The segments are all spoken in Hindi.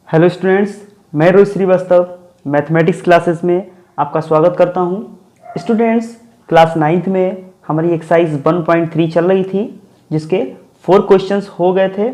हेलो स्टूडेंट्स, मैं रोहित श्रीवास्तव मैथमेटिक्स क्लासेस में आपका स्वागत करता हूं। स्टूडेंट्स, क्लास 9th में हमारी एक्सरसाइज 1.3 चल रही थी, जिसके 4 क्वेश्चंस हो गए थे।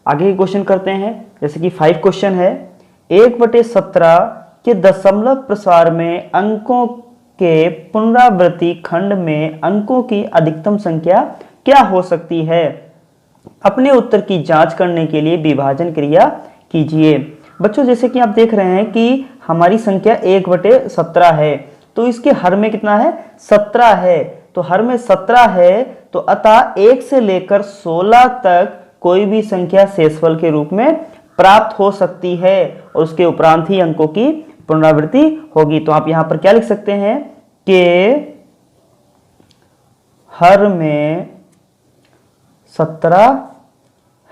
आगे के क्वेश्चन करते हैं। जैसे कि 5 क्वेश्चन है, 1/17 के दशमलव प्रसार में अंकों के पुनरावृत्ति खंड में अंकों की अधिकतम संख्या क्या हो सकती है? अपने उत्तर की जांच करने के लिए विभाजन क्रिया कीजिए। बच्चों, जैसे कि आप देख रहे हैं कि हमारी संख्या 1/17 है, तो इसके हर में कितना है? 17 है। तो हर में 17 है, तो अतः 1 से लेकर 16 तक कोई भी संख्या शेषफल के रूप में प्राप्त हो सकती है और उसके उपरांत ही अंकों की पुनरावृत्ति होगी। तो आप यहां पर क्या लिख सकते हैं कि हर में 17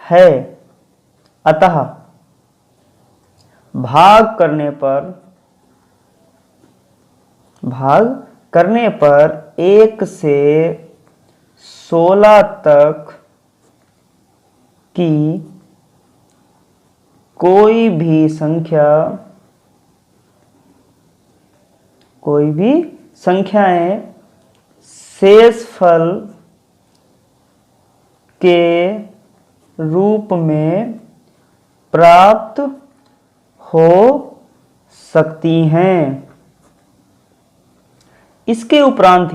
है, अतः भाग करने पर 1 से 16 तक की कोई भी संख्याएं शेषफल के रूप में प्राप्त हो सकती हैं। इसके उपरांत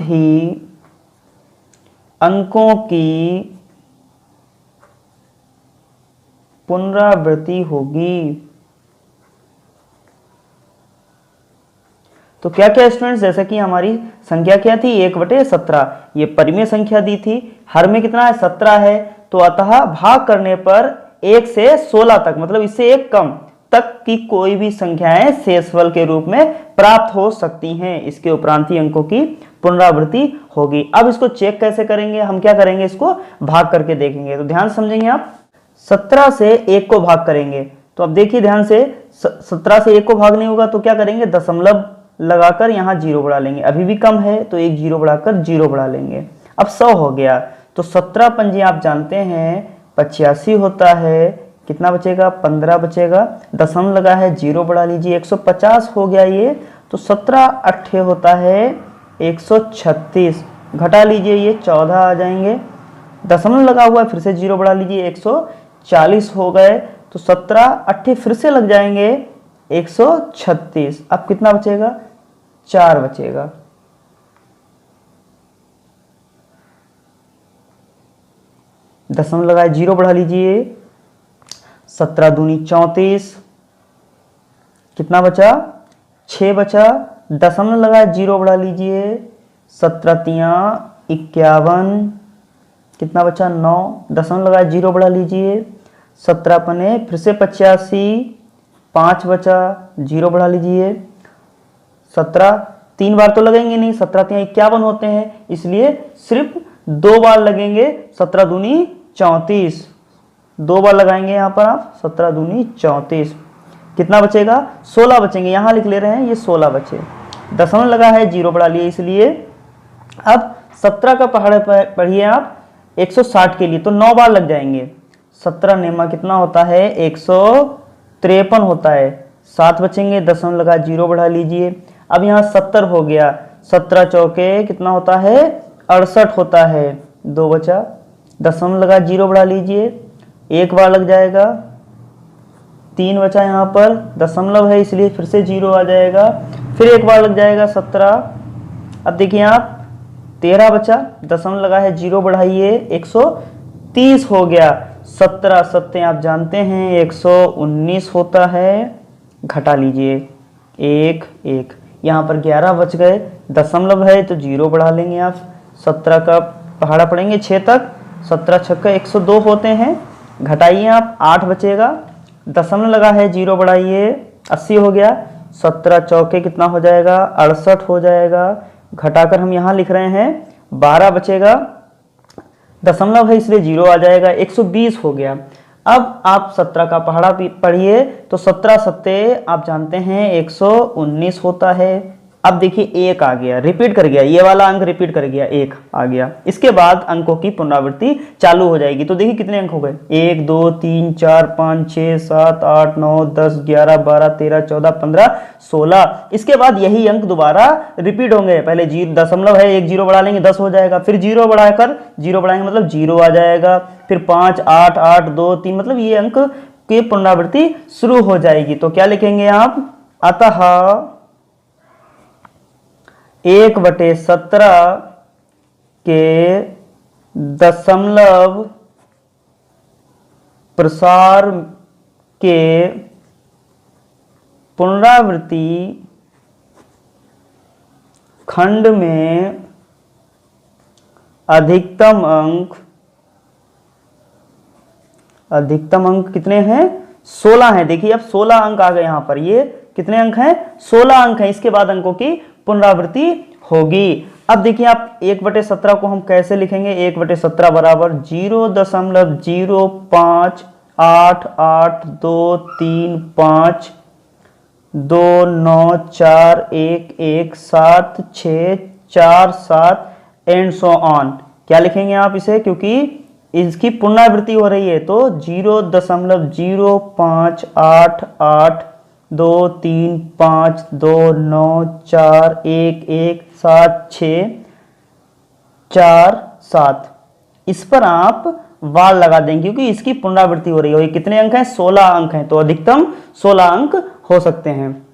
ही अंकों की पुनरावृत्ति होगी। तो क्या क्या स्टूडेंट्स, जैसे कि हमारी संख्या क्या थी? 1/17। ये परिमेय संख्या दी थी। हर में कितना है? 17 है। तो अतः भाग करने पर 1 से 16 तक, मतलब इससे एक कम तक की कोई भी संख्याएं शेषफल के रूप में प्राप्त हो सकती हैं। इसके उपरांत ही अंकों की पुनरावृत्ति होगी। अब इसको चेक कैसे करेंगे? हम क्या करेंगे? इसको भाग करके देखेंगे। तो ध्यान समझेंगे आप। 17 से 1 को भाग करेंगे, तो अब देखिए ध्यान से, 17 से 1 को भाग नहीं होगा तो क्या करेंगे? दशमलव लगाकर यहाँ 0 बढ़ा लेंगे। अभी भी कम है तो एक 0 बढ़ाकर 0 बढ़ा लेंगे। अब 100 हो गया। तो 17 पंजे आप जानते हैं 85 होता है। कितना बचेगा? 15 बचेगा। दशमलव लगा है, 0 बढ़ा लीजिए, 150 हो गया ये। तो 17 अट्ठे होता है 136। घटा लीजिए, ये 14 आ जाएंगे। दशमलव लगा हुआ है, फिर से 0 बढ़ा लीजिए, 140 हो गए। तो 17 अट्ठे फिर से लग जाएंगे 136। अब कितना बचेगा? 4 बचेगा। दशमलव लगाए, 0 बढ़ा लीजिए, 17 दूनी 34। कितना बचा? 6 बचा। दशमलव लगाए, 0 बढ़ा लीजिए, 17 तिया 51। कितना बचा? 9। दशमलव लगाए, 0 बढ़ा लीजिए, 17 पने फिर से 85। 5 बचा, 0 बढ़ा लीजिए, 17 3 बार तो लगेंगे नहीं, 17 तिया 51 होते हैं, इसलिए सिर्फ 2 बार लगेंगे। 17 दूनी 34, 2 बार लगाएंगे यहाँ पर आप। 17 दूनी 34। कितना बचेगा? 16 बचेंगे। यहाँ लिख ले रहे हैं, ये 16 बचे। दशमलव लगा है, 0 बढ़ा लिए, इसलिए अब 17 का पढ़िए आप 160 के लिए, तो 9 बार लग जाएंगे। 17 नेमा कितना होता है? 153 होता है। 7 बचेंगे। दशमलव लगा, 0 बढ़ा लीजिए। अब यहाँ 70 हो गया। 17 चौके कितना होता है? 68 होता है। 2 बचा। दशमलव लगा, 0 बढ़ा लीजिए, 1 बार लग जाएगा। 3 बचा यहाँ पर, दशमलव है इसलिए फिर से 0 आ जाएगा, फिर 1 बार लग जाएगा 17। अब देखिए आप, 13 बचा। दशमलव लगा है, 0 बढ़ाइए, 130 हो गया। 17 सत्ते आप जानते हैं 119 होता है। घटा लीजिए, 1 1। यहाँ पर 11 बच गए। दशमलव है तो 0 बढ़ा लेंगे आप। 17 का पहाड़ा पड़ेंगे 6 तक। 17 छक्का 102 होते हैं। घटाइए आप, 8 बचेगा। दशमलव लगा है, 0 बढ़ाइए, 80 हो गया। 17 चौके कितना हो जाएगा? 68 हो जाएगा। घटाकर हम यहाँ लिख रहे हैं 12 बचेगा। दशमलव है इसलिए 0 आ जाएगा, 120 हो गया। अब आप 17 का पहाड़ा पढ़िए, तो 17 सत्ते आप जानते हैं 119 होता है। अब देखिए 1 आ गया, रिपीट कर गया, ये वाला अंक रिपीट कर गया, 1 आ गया। इसके बाद अंकों की पुनरावृत्ति चालू हो जाएगी। तो देखिए कितने अंक हो गए, 1 2 3 4 5 6 7 8 9 10 11 12 13 14 15 16। इसके बाद यही अंक दोबारा रिपीट होंगे। पहले दशमलव है, एक जीरो बढ़ा लेंगे 10 हो जाएगा, फिर जीरो बढ़ाकर जीरो बढ़ाएंगे मतलब 0 आ जाएगा, फिर 5 8 8 2 3 मतलब ये अंक की पुनरावृत्ति शुरू हो जाएगी। तो क्या लिखेंगे आप, अतः 1/17 के दशमलव प्रसार के पुनरावृत्ति खंड में अधिकतम अंक कितने हैं, 16 हैं। देखिए अब 16 अंक आ गए यहां पर, ये कितने अंक हैं, 16 अंक हैं। इसके बाद अंकों की पुनरावृत्ति होगी। अब देखिए आप 1/17 को हम कैसे लिखेंगे, 1/17 बराबर 0.058823 2 9 4 1 1 7 6 4 7 एंड सो ऑन। क्या लिखेंगे आप इसे, क्योंकि इसकी पुनरावृत्ति हो रही है, तो 0.58835294117647 इस पर आप वार लगा देंगे, क्योंकि इसकी पुनरावृत्ति हो रही है। ये कितने अंक हैं, 16 अंक हैं, तो अधिकतम 16 अंक हो सकते हैं।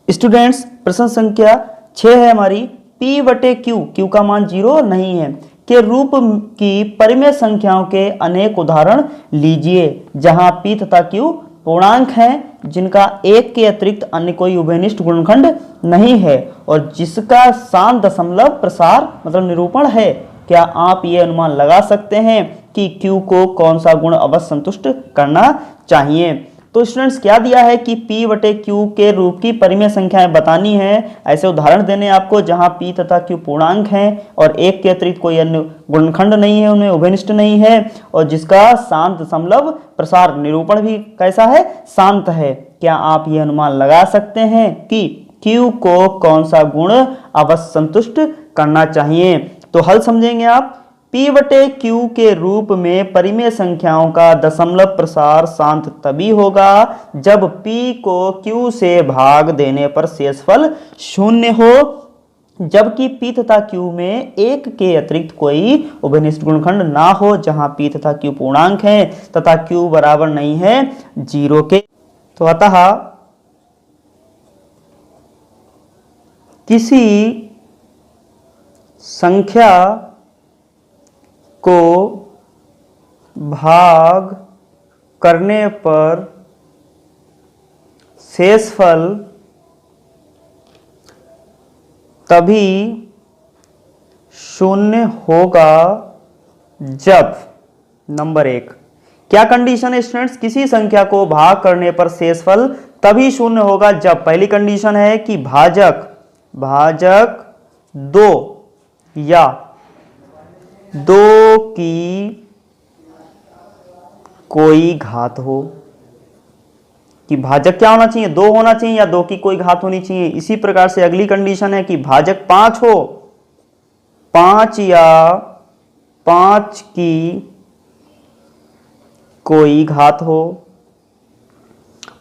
स्टूडेंट्स प्रश्न संख्या 6 है हमारी, P/Q का मान 0 नहीं है के रूप की परिमेय संख्याओं के अनेक उदाहरण लीजिए, जहां P तथा Q पूर्णांक हैं जिनका 1 के अतिरिक्त अन्य कोई उभयनिष्ठ गुणनखंड नहीं है और जिसका शांत दशमलव प्रसार मतलब निरूपण है। क्या आप ये अनुमान लगा सकते हैं कि Q को कौन सा गुण अवश्य संतुष्ट करना चाहिए। तो स्टूडेंट्स क्या दिया है कि P/Q के रूप की परिमेय संख्याएं बतानी है। ऐसे उदाहरण देने आपको जहां P तथा Q पूर्णांक हैं और 1 के अतिरिक्त कोई अन्य गुणनखंड नहीं है, उनमें उभयनिष्ठ नहीं है और जिसका शांत दशमलव प्रसार निरूपण भी कैसा है, शांत है। क्या आप ये अनुमान लगा सकते हैं कि Q को कौन सा गुण अवश्य संतुष्ट करना चाहिए। तो हल समझेंगे आप, P/Q के रूप में परिमेय संख्याओं का दशमलव प्रसार शांत तभी होगा जब P को Q से भाग देने पर शेषफल 0 हो, जबकि P तथा Q में 1 के अतिरिक्त कोई उभयनिष्ठ गुणनखंड ना हो, जहां P तथा Q पूर्णांक हैं तथा Q बराबर नहीं है 0 के। तो अतः किसी संख्या को भाग करने पर शेषफल तभी 0 होगा जब, नंबर 1 क्या कंडीशन है स्टूडेंट्स, किसी संख्या को भाग करने पर शेषफल तभी 0 होगा जब, पहली कंडीशन है कि भाजक 2 या 2 की कोई घात हो, कि भाजक क्या होना चाहिए, 2 होना चाहिए या 2 की कोई घात होनी चाहिए। इसी प्रकार से अगली कंडीशन है कि भाजक 5 हो, 5 या 5 की कोई घात हो।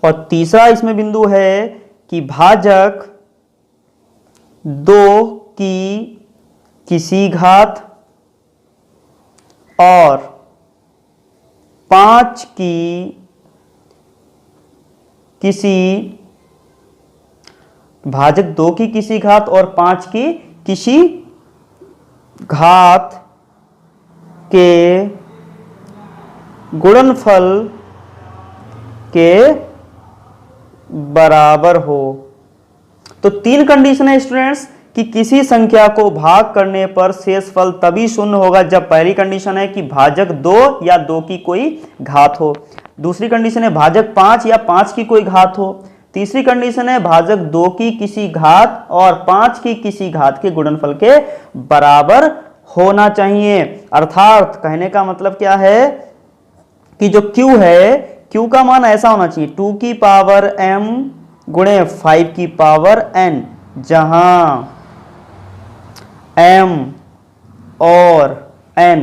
और तीसरा इसमें बिंदु है कि भाजक 2 की किसी घात और 5 की किसी, भाजक 2 की किसी घात और 5 की किसी घात के गुणनफल के बराबर हो। तो 3 कंडीशन है स्टूडेंट्स कि किसी संख्या को भाग करने पर शेषफल तभी 0 होगा जब, पहली कंडीशन है कि भाजक 2 या 2 की कोई घात हो, दूसरी कंडीशन है भाजक 5 या 5 की कोई घात हो, तीसरी कंडीशन है भाजक 2 की किसी घात और 5 की किसी घात के गुणनफल के बराबर होना चाहिए। अर्थात कहने का मतलब क्या है कि जो Q है, Q का मान ऐसा होना चाहिए 2 की पावर m गुणे 5 की पावर n, जहां m और n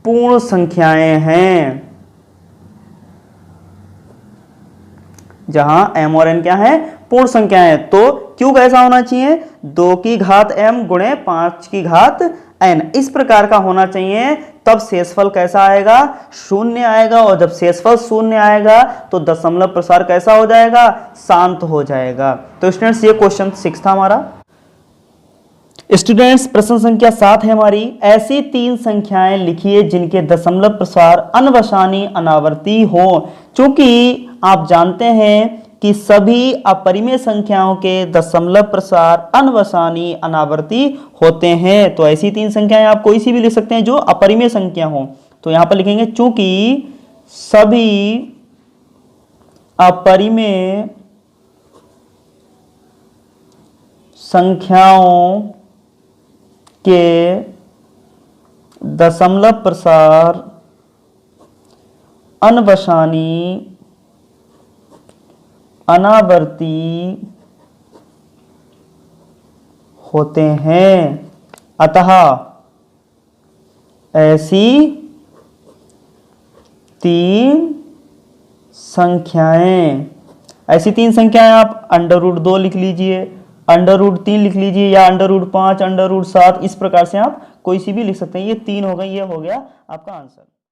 पूर्ण संख्याएं हैं, जहां m और n क्या है, पूर्ण संख्याएं, तो क्यों कैसा होना चाहिए, 2 की घात m गुणे 5 की घात n, इस प्रकार का होना चाहिए। तब शेषफल कैसा आएगा, शून्य आएगा, और जब शेषफल शून्य आएगा तो दशमलव प्रसार कैसा हो जाएगा, शांत हो जाएगा। तो स्टूडेंट्स ये क्वेश्चन 6 था हमारा। स्टूडेंट्स प्रश्न संख्या 7 है हमारी, ऐसी 3 संख्याएं लिखिए जिनके दशमलव प्रसार अनवसानी अनावर्ती हो। चूंकि आप जानते हैं कि सभी अपरिमेय संख्याओं के दशमलव प्रसार अनवसानी अनावर्ती होते हैं, तो ऐसी 3 संख्याएं आप कोई सी भी लिख सकते हैं जो अपरिमेय संख्या हो। तो यहां पर लिखेंगे चूंकि सभी अपरिमेय संख्याओं के दशमलव प्रसार अनवसानी अनावर्ती होते हैं, अतः ऐसी 3 संख्याएं, आप √2 लिख लीजिए, √3 लिख लीजिए, या √5, √7, इस प्रकार से आप कोई सी भी लिख सकते हैं। ये 3 हो गई, ये हो गया आपका आंसर।